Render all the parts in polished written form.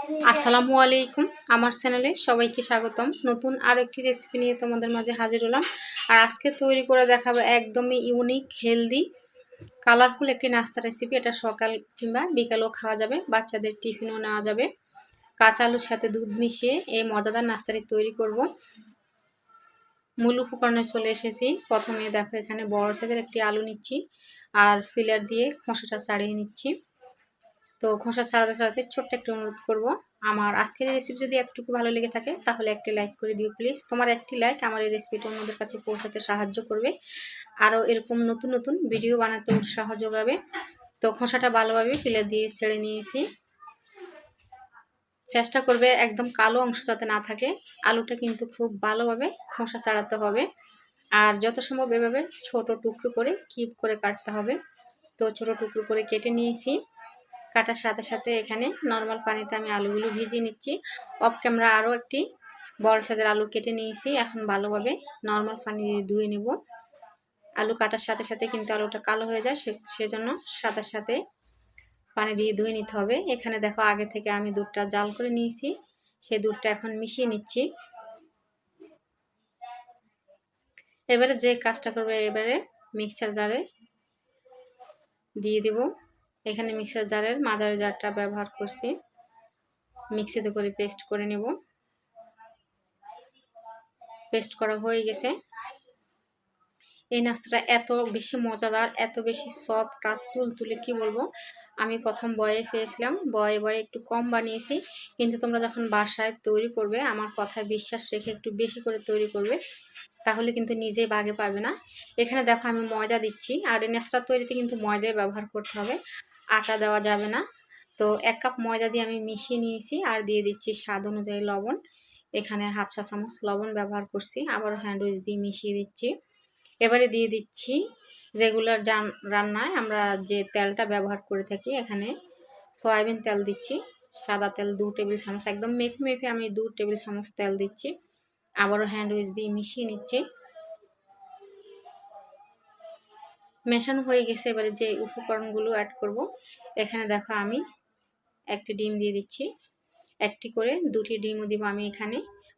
আসসালামু আলাইকুম। আমার চ্যানেলে সবাইকে স্বাগতম। নতুন আরও একটি রেসিপি নিয়ে তোমাদের মাঝে হাজির হলাম। আর আজকে তৈরি করে দেখাবো একদমই ইউনিক, হেলদি, কালারফুল একটি নাস্তা রেসিপি। এটা সকাল কিংবা বিকালেও খাওয়া যাবে, বাচ্চাদের টিফিনও নেওয়া যাবে। কাঁচা আলুর সাথে দুধ মিশিয়ে এই মজাদার নাস্তাটি তৈরি করব। মূল উপকরণে চলে এসেছি। প্রথমে দেখো এখানে বড় সাইজের একটি আলু নিচ্ছি আর ফিলার দিয়ে খোসাটা ছাড়িয়ে নিচ্ছি। তো খোসা ছাড়াতে ছাড়াতে ছোট্ট একটু অনুরোধ করব, আমার আজকের এই রেসিপি যদি এতটুকু ভালো লেগে থাকে তাহলে একটি লাইক করে দিও প্লিজ। তোমার একটি লাইক আমার এই রেসিপিটা অন্যদের কাছে পৌঁছাতে সাহায্য করবে, আরও এরকম নতুন নতুন ভিডিও বানাতে উৎসাহ যোগাবে। তো খোসাটা ভালোভাবে ফিলার দিয়ে ছেড়ে নিয়েছি। চেষ্টা করবে একদম কালো অংশ যাতে না থাকে। আলুটা কিন্তু খুব ভালোভাবে খোসা ছাড়াতে হবে, আর যত সম্ভব এভাবে ছোট টুকরো করে কিউব করে কাটতে হবে। তো ছোট টুকরো করে কেটে নিয়েছি। কাটার সাথে সাথে এখানে নর্মাল পানিতে আমি আলুগুলো ভিজিয়ে নিচ্ছি। অফ ক্যামেরা আরও একটি বড় সাইজের আলু কেটে নিয়েছি। এখন ভালোভাবে নর্মাল পানি দিয়ে ধুয়ে নেব। আলু কাটার সাথে সাথে কিন্তু আলুটা কালো হয়ে যায়, সেজন্য সাথে সাথে পানি দিয়ে ধুয়ে নিতে হবে। এখানে দেখো আগে থেকে আমি দুধটা জাল করে নিয়েছি, সেই দুধটা এখন মিশিয়ে নিচ্ছি। এবারে যে কাজটা করবে, এবারে মিক্সার জারে দিয়ে দেব। এখানে মিক্সার জারের মাঝারি জারটা ব্যবহার করছি। মিক্সিতে করে পেস্ট করে নেব। পেস্ট করা হয়ে গেছে। এই নাস্তাটা এত বেশি মজাদার, এত বেশি সফট আর তুলতুলে, কি বলবো। আমি প্রথম বয়ে পেয়েছিলাম, বয়ে একটু কম বানিয়েছি, কিন্তু তোমরা যখন বাসায় তৈরি করবে আমার কথায় বিশ্বাস রেখে একটু বেশি করে তৈরি করবে, তাহলে কিন্তু নিজেই বাগে পাবে না। এখানে দেখো আমি ময়দা দিচ্ছি, আর এই নাস্তা তৈরিতে কিন্তু ময়দাই ব্যবহার করতে হবে, আটা দেওয়া যাবে না। তো 1 কাপ ময়দা দিয়ে আমি মিশিয়ে নিয়েছি, আর দিয়ে দিচ্ছি স্বাদ অনুযায়ী লবণ। এখানে হাফ চা চামচ লবণ ব্যবহার করছি, আবার হ্যান্ড উইচ দিয়ে মিশিয়ে দিচ্ছি। এবারে দিয়ে দিচ্ছি রেগুলার রান্নায় আমরা যে তেলটা ব্যবহার করে থাকি, এখানে সয়াবিন তেল দিচ্ছি। সাদা তেল 2 টেবিল চামচ, একদম মেপে মেপে আমি 2 টেবিল চামচ তেল দিচ্ছি। আবারও হ্যান্ড উইচ দিয়ে মিশিয়ে নিচ্ছি। মেশানো হয়ে গেছে। এবারে যে উপকরণগুলো অ্যাড করব, এখানে দেখো আমি একটি ডিম দিয়ে দিচ্ছি। একটি করে 2টি ডিমও দিব আমি। এখানে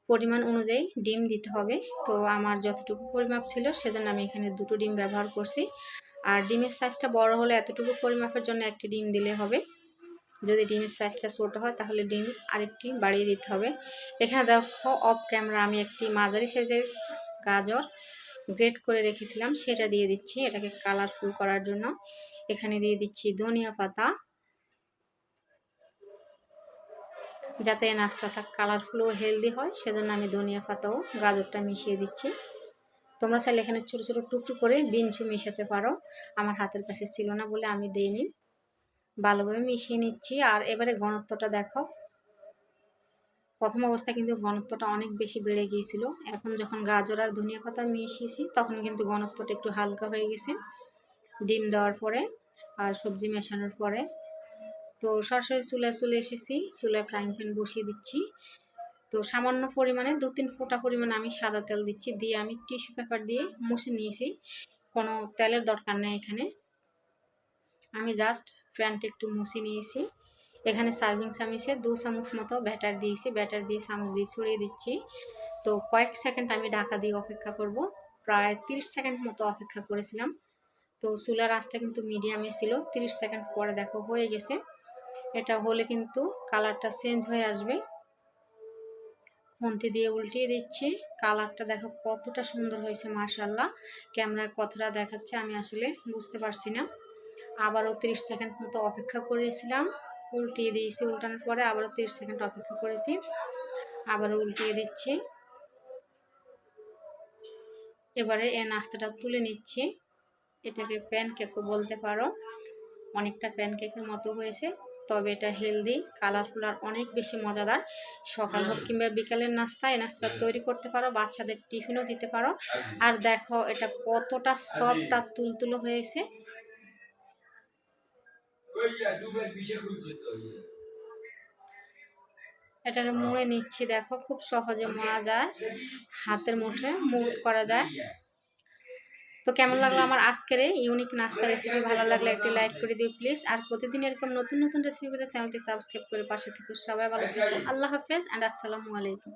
পরিমাণ অনুযায়ী ডিম দিতে হবে। তো আমার যতটুকু পরিমাপ ছিল সেজন্য আমি এখানে 2টো ডিম ব্যবহার করছি। আর ডিমের সাইজটা বড় হলে এতটুকু পরিমাপের জন্য একটি ডিম দিলে হবে। যদি ডিমের সাইজটা ছোট হয় তাহলে ডিম আরেকটি বাড়িয়ে দিতে হবে। এখানে দেখো অফ ক্যামেরা আমি একটি মাঝারি সাইজের গাজর গ্রেট করে রেখেছিলাম, সেটা দিয়ে দিচ্ছি এটাকে কালারফুল করার জন্য। এখানে দিয়ে দিচ্ছি ধনিয়া পাতা, যাতে নাস্তাটা কালারফুল ও হেলদি হয়, সেজন্য আমি ধনিয়া পাতা ও গাজরটা মিশিয়ে দিচ্ছি। তোমরা চাইলে এখানে ছোট ছোট টুকরো করে বিনসও মিশাতে পারো, আমার হাতের কাছে ছিল না বলে আমি দেইনি। ভালোভাবে মিশিয়ে নিচ্ছি। আর এবারে ঘনত্বটা দেখো, প্রথম অবস্থায় কিন্তু ঘনত্বটা অনেক বেশি বেড়ে গিয়েছিল। এখন যখন গাজর আর ধনিয়া পাতা মিশিয়েছি তখন কিন্তু ঘনত্বটা একটু হালকা হয়ে গেছে ডিম দেওয়ার পরে আর সবজি মেশানোর পরে। তো সরাসরি চুলায় চলে এসেছি, চুলায় ফ্রাইং প্যান বসিয়ে দিচ্ছি। তো সামান্য পরিমাণে 2-3 ফোঁটা পরিমাণে আমি সাদা তেল দিচ্ছি, দিয়ে আমি টিস্যু পেপার দিয়ে মুছে নিয়েছি। কোনো তেলের দরকার নেই এখানে, আমি জাস্ট প্যানটা একটু মুছে নিয়েছি। এখানে সার্ভিং চামচে 2 চামচ মতো ব্যাটার দিয়েছি, ব্যাটার দিয়ে চামচ দিয়ে ছড়িয়ে দিচ্ছি। তো কয়েক সেকেন্ড আমি ঢাকা দিয়ে অপেক্ষা করব, প্রায় 30 সেকেন্ড মতো অপেক্ষা করেছিলাম। তো চুলার আঁচটা কিন্তু মিডিয়ামে ছিল। 30 সেকেন্ড পরে দেখো হয়ে গেছে। এটা হলে কিন্তু কালারটা চেঞ্জ হয়ে আসবে। খুন্তি দিয়ে উল্টিয়ে দিচ্ছি। কালারটা দেখো কতটা সুন্দর হয়েছে, মাশাআল্লাহ। ক্যামেরায় কতটা দেখাচ্ছে আমি আসলে বুঝতে পারছি না। আবারও 30 সেকেন্ড মতো অপেক্ষা করেছিলাম, উল্টিয়ে দিয়েছি। উল্টানোর পরে আবারও 30 সেকেন্ড অপেক্ষা করেছি, আবারও উল্টিয়ে দিচ্ছি। এবারে এই নাস্তাটা তুলে নিচ্ছি। এটাকে প্যানকেকও বলতে পারো, অনেকটা প্যানকেকের মতো হয়েছে, তবে এটা হেলদি, কালারফুল আর অনেক বেশি মজাদার। সকাল হোক কিংবা বিকালের নাস্তা এই নাস্তা তৈরি করতে পারো, বাচ্চাদের টিফিনও দিতে পারো। আর দেখো এটা কতটা সফট আর তুলতুলো হয়েছে। এটা মুড়ে নিচ্ছি, দেখো খুব সহজে মোড়া যায়, হাতের মুঠে মুট করা যায়। তো কেমন লাগলো আমার আজকের এই ইউনিক নাস্তা রেসিপি? ভালো লাগলে একটি লাইক করে দিও প্লিজ। আর প্রতিদিন এরকম নতুন নতুন রেসিপি পেতে চ্যানেলটি সাবস্ক্রাইব করে পাশে থেকো। সবাই ভালো থেকো। আল্লাহ হাফেজ অ্যান্ড আসসালামু আলাইকুম।